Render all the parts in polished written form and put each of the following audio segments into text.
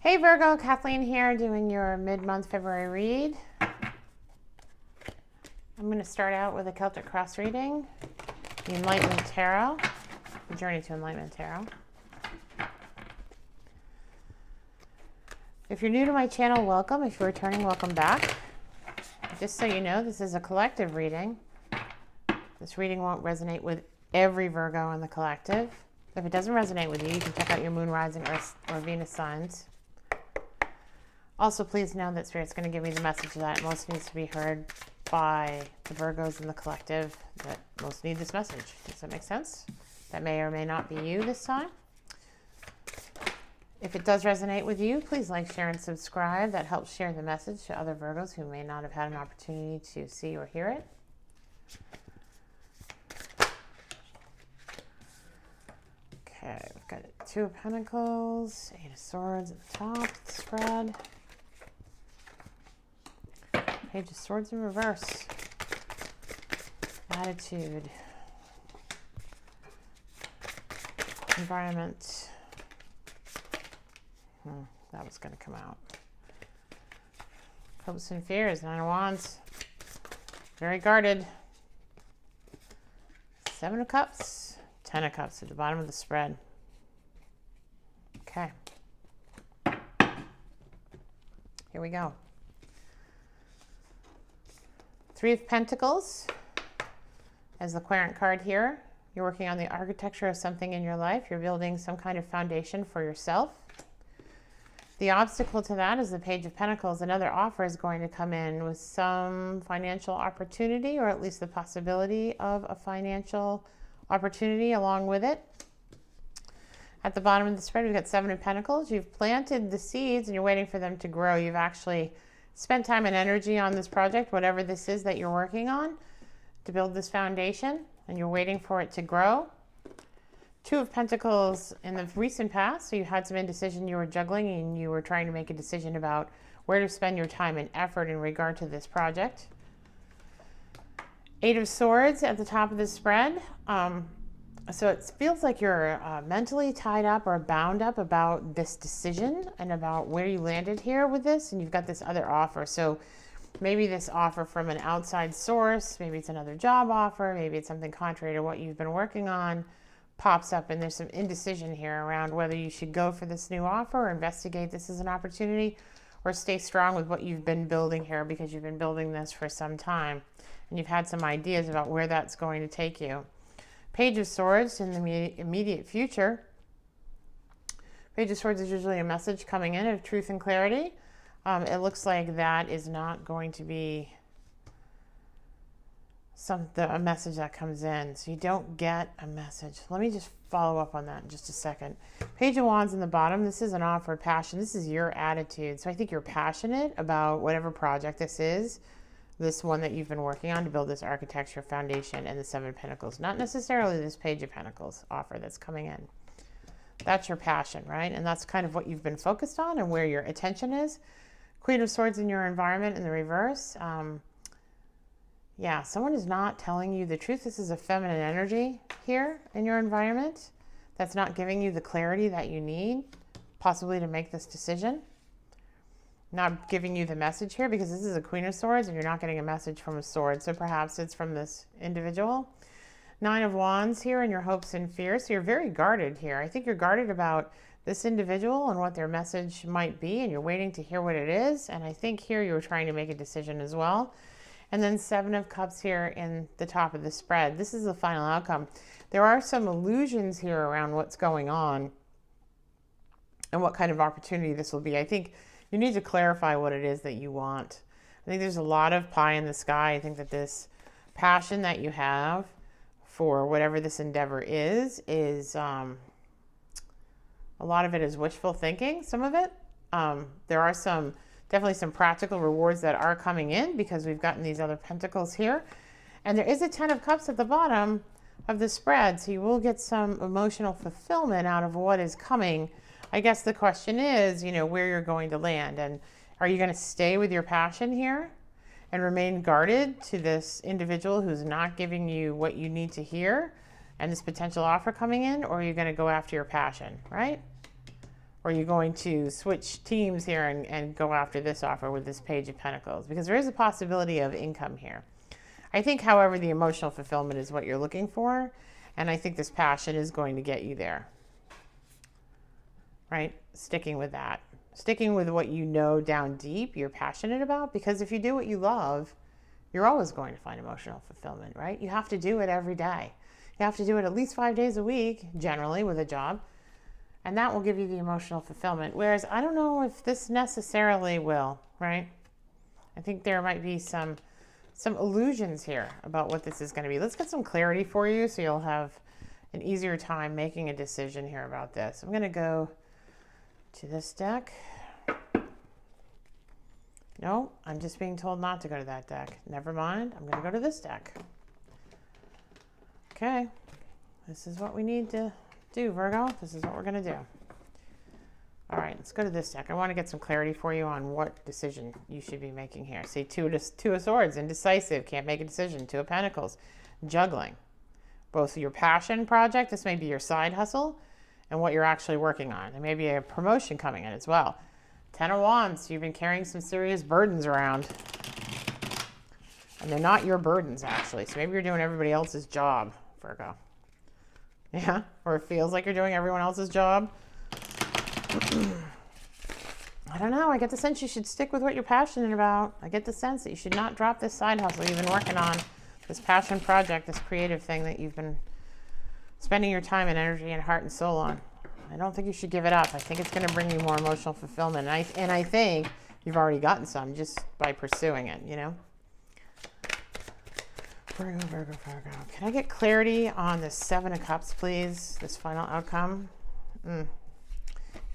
Hey Virgo, Kathleen here doing your mid-month February read. I'm going to start out with a Celtic Cross reading, the Enlightenment Tarot, the Journey to Enlightenment Tarot. If you're new to my channel, welcome. If you're returning, welcome back. Just so you know, this is a collective reading. This reading won't resonate with every Virgo in the collective. If it doesn't resonate with you, you can check out your moon, rising, or Venus signs. Also, please know that Spirit's going to give me the message that most needs to be heard by the Virgos in the collective, that most need this message. Does that make sense? That may or may not be you this time. If it does resonate with you, please like, share, and subscribe. That helps share the message to other Virgos who may not have had an opportunity to see or hear it. Okay, we've got Two of Pentacles, Eight of Swords at the top of the spread. Page of Swords in reverse. Attitude. Environment. That was going to come out. Hopes and fears. Nine of Wands. Very guarded. Seven of Cups. Ten of Cups at the bottom of the spread. Okay. Here we go. Three of Pentacles as the Querent card here. You're working on the architecture of something in your life. You're building some kind of foundation for yourself. The obstacle to that is the Page of Pentacles. Another offer is going to come in with some financial opportunity, or at least the possibility of a financial opportunity along with it. At the bottom of the spread, we've got Seven of Pentacles. You've planted the seeds and you're waiting for them to grow. You've actually spent time and energy on this project, whatever this is that you're working on, to build this foundation, and you're waiting for it to grow. Two of Pentacles in the recent past, so you had some indecision, you were juggling, and you were trying to make a decision about where to spend your time and effort in regard to this project. Eight of Swords at the top of the spread. So it feels like you're mentally tied up or bound up about this decision and about where you landed here with this, and you've got this other offer. So maybe this offer from an outside source, maybe it's another job offer, maybe it's something contrary to what you've been working on, pops up, and there's some indecision here around whether you should go for this new offer or investigate this as an opportunity, or stay strong with what you've been building here, because you've been building this for some time and you've had some ideas about where that's going to take you. Page of Swords in the immediate future. Page of Swords is usually a message coming in of truth and clarity. It looks like that is not going to be a message that comes in. So you don't get a message. Let me just follow up on that in just a second. Page of Wands in the bottom. This is an offer of passion. This is your attitude. So I think you're passionate about whatever project this is. This one that you've been working on to build this architecture foundation, and the Seven of Pentacles. Not necessarily this Page of Pentacles offer that's coming in. That's your passion, right? And that's kind of what you've been focused on and where your attention is. Queen of Swords in your environment in the reverse. Yeah, someone is not telling you the truth. This is a feminine energy here in your environment that's not giving you the clarity that you need, possibly to make this decision. Not giving you the message here, because this is a Queen of Swords and you're not getting a message from a sword. So perhaps it's from this individual. Nine of Wands here in your hopes and fears. So you're very guarded here. I think you're guarded about this individual and what their message might be, and you're waiting to hear what it is. And I think here you're trying to make a decision as well. And then Seven of Cups here in the top of the spread. This is the final outcome. There are some illusions here around what's going on and what kind of opportunity this will be. I think you need to clarify what it is that you want. I think there's a lot of pie in the sky. I think that this passion that you have for whatever this endeavor is a lot of it is wishful thinking, some of it. There are definitely some practical rewards that are coming in, because we've gotten these other pentacles here. And there is a Ten of Cups at the bottom of the spread, so you will get some emotional fulfillment out of what is coming. I guess the question is, where you're going to land, and are you going to stay with your passion here and remain guarded to this individual who's not giving you what you need to hear and this potential offer coming in, or are you going to go after your passion, right? Or are you going to switch teams here and go after this offer with this Page of Pentacles? Because there is a possibility of income here. I think, however, the emotional fulfillment is what you're looking for. And I think this passion is going to get you there. Right? Sticking with that. Sticking with what you know down deep you're passionate about. Because if you do what you love, you're always going to find emotional fulfillment, right? You have to do it every day. You have to do it at least 5 days a week, generally, with a job. And that will give you the emotional fulfillment. Whereas I don't know if this necessarily will, right? I think there might be some illusions here about what this is going to be. Let's get some clarity for you so you'll have an easier time making a decision here about this. I'm going to go to this deck. No, I'm just being told not to go to that deck. Never mind. I'm going to go to this deck. Okay. This is what we need to do, Virgo. This is what we're going to do. All right, let's go to this deck. I want to get some clarity for you on what decision you should be making here. See, two of Swords, indecisive, can't make a decision. Two of Pentacles, juggling. Both your passion project, this may be your side hustle, and what you're actually working on. There may be a promotion coming in as well. 10 of Wands, you've been carrying some serious burdens around. And they're not your burdens, actually. So maybe you're doing everybody else's job, Virgo. Yeah, or it feels like you're doing everyone else's job. I don't know. I get the sense you should stick with what you're passionate about. I get the sense that you should not drop this side hustle you've been working on, this passion project, this creative thing that you've been spending your time and energy and heart and soul on. I don't think you should give it up. I think it's going to bring you more emotional fulfillment. And I think you've already gotten some just by pursuing it, you know? Virgo, Virgo, Virgo. Can I get clarity on the Seven of Cups, please? This final outcome. You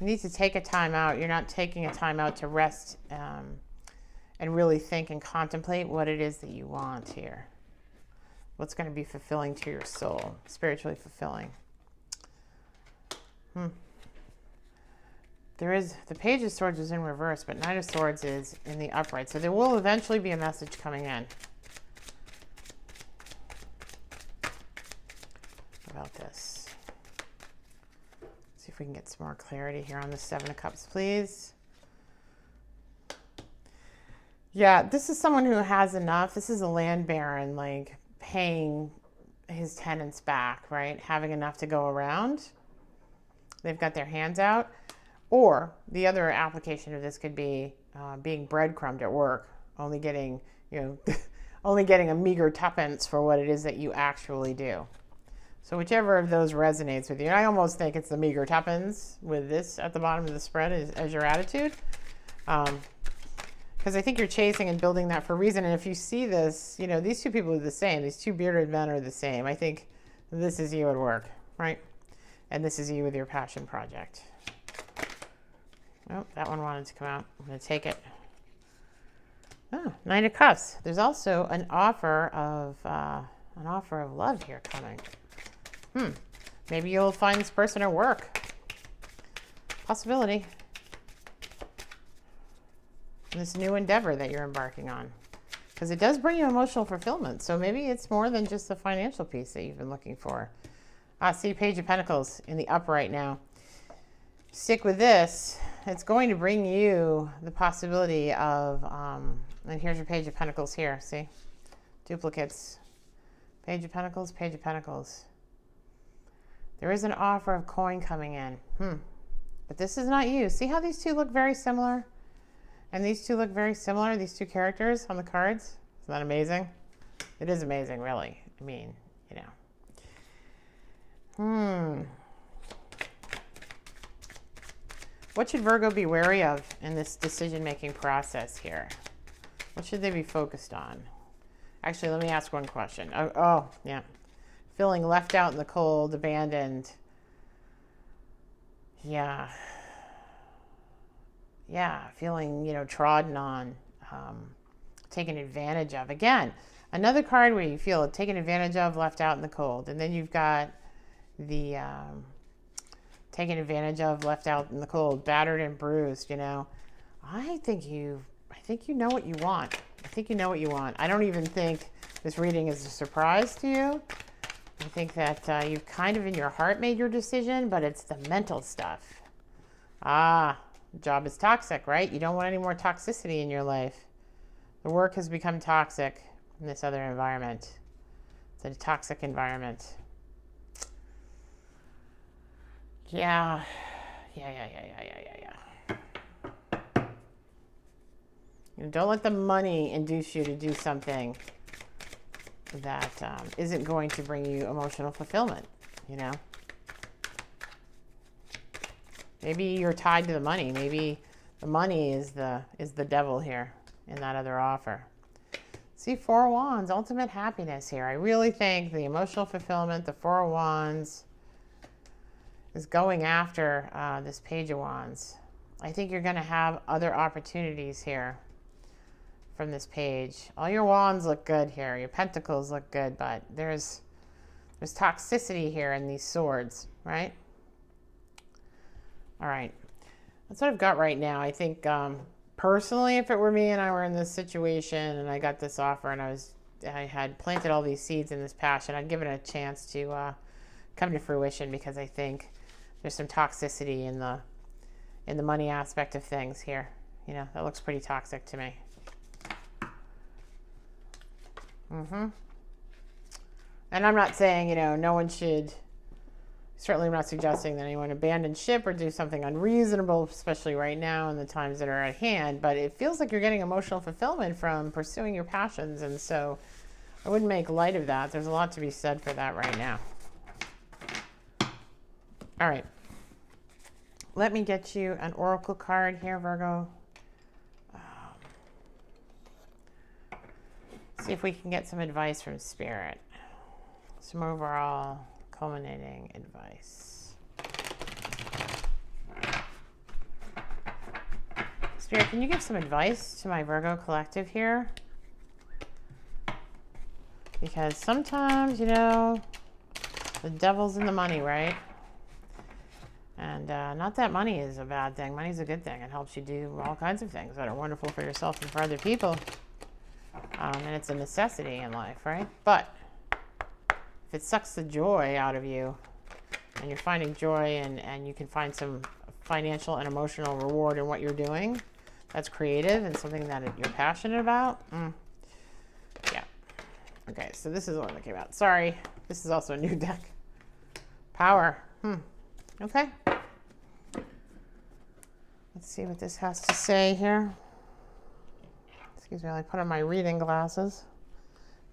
need to take a time out. You're not taking a time out to rest and really think and contemplate what it is that you want here. What's going to be fulfilling to your soul, spiritually fulfilling. There is, the Page of Swords is in reverse, but Knight of Swords is in the upright. So there will eventually be a message coming in about this. Let's see if we can get some more clarity here on the Seven of Cups, please. Yeah, this is someone who has enough. This is a land baron, like paying his tenants back, right? Having enough to go around. They've got their hands out. Or the other application of this could be being breadcrumbed at work, only getting, you know, only getting a meager tuppence for what it is that you actually do. So whichever of those resonates with you. And I almost think it's the meager tuppence with this at the bottom of the spread as your attitude. Because I think you're chasing and building that for a reason. And if you see this, you know, these two people are the same. These two bearded men are the same. I think this is you at work, right? And this is you with your passion project. Oh, that one wanted to come out. I'm going to take it. Oh, Knight of Cups. There's also an offer of love here coming. Maybe you'll find this person at work. Possibility. This new endeavor that you're embarking on. Because it does bring you emotional fulfillment. So maybe it's more than just the financial piece that you've been looking for. See, Page of Pentacles in the upright now. Stick with this. It's going to bring you the possibility of, and here's your Page of Pentacles here, see? Duplicates. Page of Pentacles, Page of Pentacles. There is an offer of coin coming in. But this is not you. See how these two look very similar? And these two look very similar, these two characters on the cards? Isn't that amazing? It is amazing, really. I mean, you know. What should Virgo be wary of in this decision-making process here? What should they be focused on? Actually, let me ask one question. Oh, yeah. Feeling left out in the cold, abandoned. Yeah. Yeah, feeling, you know, trodden on, taken advantage of. Again, another card where you feel taken advantage of, left out in the cold. And then you've got the taken advantage of, left out in the cold, battered and bruised, you know. I think you know what you want. I think you know what you want. I don't even think this reading is a surprise to you. I think that you've kind of in your heart made your decision, but it's the mental stuff. Job is toxic, right? You don't want any more toxicity in your life. The work has become toxic in this other environment. It's a toxic environment. Yeah. Don't let the money induce you to do something that isn't going to bring you emotional fulfillment, you know? Maybe you're tied to the money. Maybe the money is the devil here in that other offer. See, Four of Wands, ultimate happiness here. I really think the emotional fulfillment, the Four of Wands, is going after this Page of Wands. I think you're going to have other opportunities here from this page. All your wands look good here. Your pentacles look good, but there's toxicity here in these swords, right? All right. That's what I've got right now. I think personally, if it were me and I were in this situation and I got this offer and I had planted all these seeds in this passion, I'd give it a chance to come to fruition, because I think there's some toxicity in the money aspect of things here. You know, that looks pretty toxic to me. And I'm not saying, no one should, certainly I'm not suggesting that anyone abandon ship or do something unreasonable, especially right now in the times that are at hand, but it feels like you're getting emotional fulfillment from pursuing your passions, and so I wouldn't make light of that. There's a lot to be said for that right now. All right. Let me get you an oracle card here, Virgo. See if we can get some advice from Spirit. Some overall culminating advice. Spirit, can you give some advice to my Virgo collective here? Because sometimes, the devil's in the money, right? And not that money is a bad thing. Money's a good thing. It helps you do all kinds of things that are wonderful for yourself and for other people. And it's a necessity in life, right? But if it sucks the joy out of you and you're finding joy and you can find some financial and emotional reward in what you're doing, that's creative and something that you're passionate about. Yeah. Okay, so this is the one that came out. Sorry, this is also a new deck. Power. Okay. Let's see what this has to say here. Excuse me, I put on my reading glasses.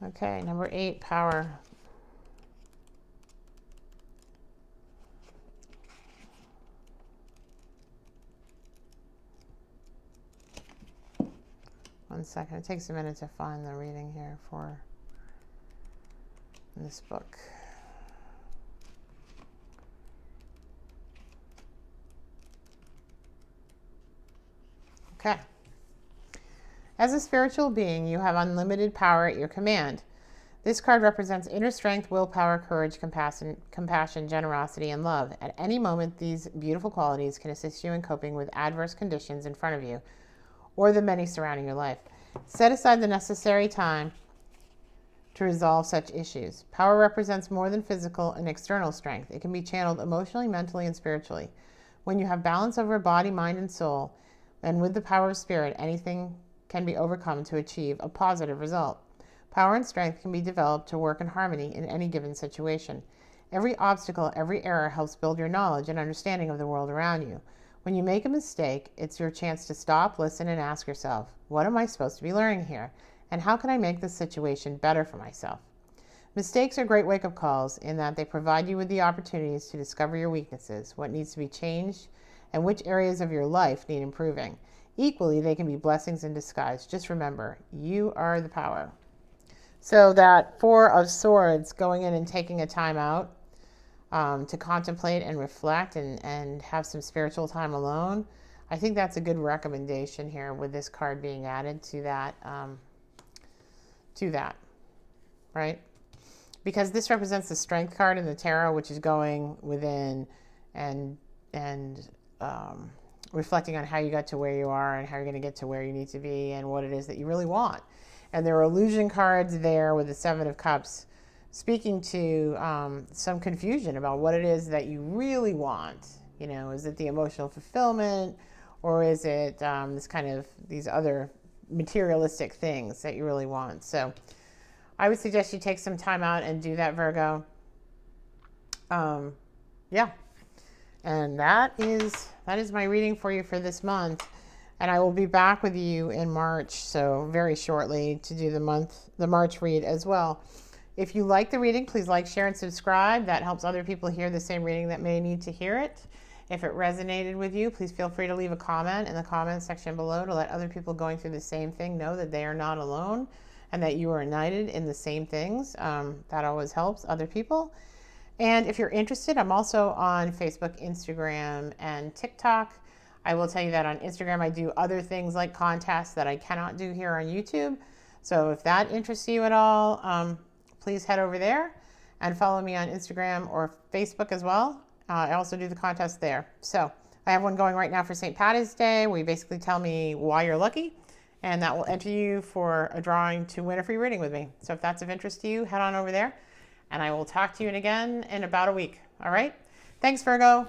Okay, number 8, power. One second. It takes a minute to find the reading here for this book. Okay. As a spiritual being, you have unlimited power at your command. This card represents inner strength, willpower, courage, compassion, generosity, and love. At any moment, these beautiful qualities can assist you in coping with adverse conditions in front of you or the many surrounding your life. Set aside the necessary time to resolve such issues. Power represents more than physical and external strength. It can be channeled emotionally, mentally, and spiritually. When you have balance over body, mind, and soul, and with the power of spirit, anything can be overcome to achieve a positive result. Power and strength can be developed to work in harmony in any given situation. Every obstacle, every error helps build your knowledge and understanding of the world around you. When you make a mistake, it's your chance to stop, listen, and ask yourself, what am I supposed to be learning here? And how can I make this situation better for myself? Mistakes are great wake-up calls in that they provide you with the opportunities to discover your weaknesses, what needs to be changed, and which areas of your life need improving. Equally, they can be blessings in disguise. Just remember, you are the power. So that 4 of Swords, going in and taking a time out to contemplate and reflect and have some spiritual time alone, I think that's a good recommendation here with this card being added to that, right? Because this represents the Strength card in the tarot, which is going within and reflecting on how you got to where you are and how you're going to get to where you need to be and what it is that you really want. And there are illusion cards there with the 7 of Cups speaking to some confusion about what it is that you really want You know, is it the emotional fulfillment, or is it this kind of these other materialistic things that you really want? So I would suggest you take some time out and do that, Virgo. Yeah. And that is my reading for you for this month. And I will be back with you in March, so very shortly, to do the March read as well. If you like the reading, please like, share, and subscribe. That helps other people hear the same reading that may need to hear it. If it resonated with you, please feel free to leave a comment in the comment section below to let other people going through the same thing know that they are not alone and that you are united in the same things. That always helps other people. And if you're interested, I'm also on Facebook, Instagram, and TikTok. I will tell you that on Instagram, I do other things like contests that I cannot do here on YouTube. So if that interests you at all, please head over there and follow me on Instagram or Facebook as well. I also do the contest there. So I have one going right now for St. Patty's Day, where you basically tell me why you're lucky, and that will enter you for a drawing to win a free reading with me. So if that's of interest to you, head on over there, and I will talk to you again in about a week. All right? Thanks, Virgo.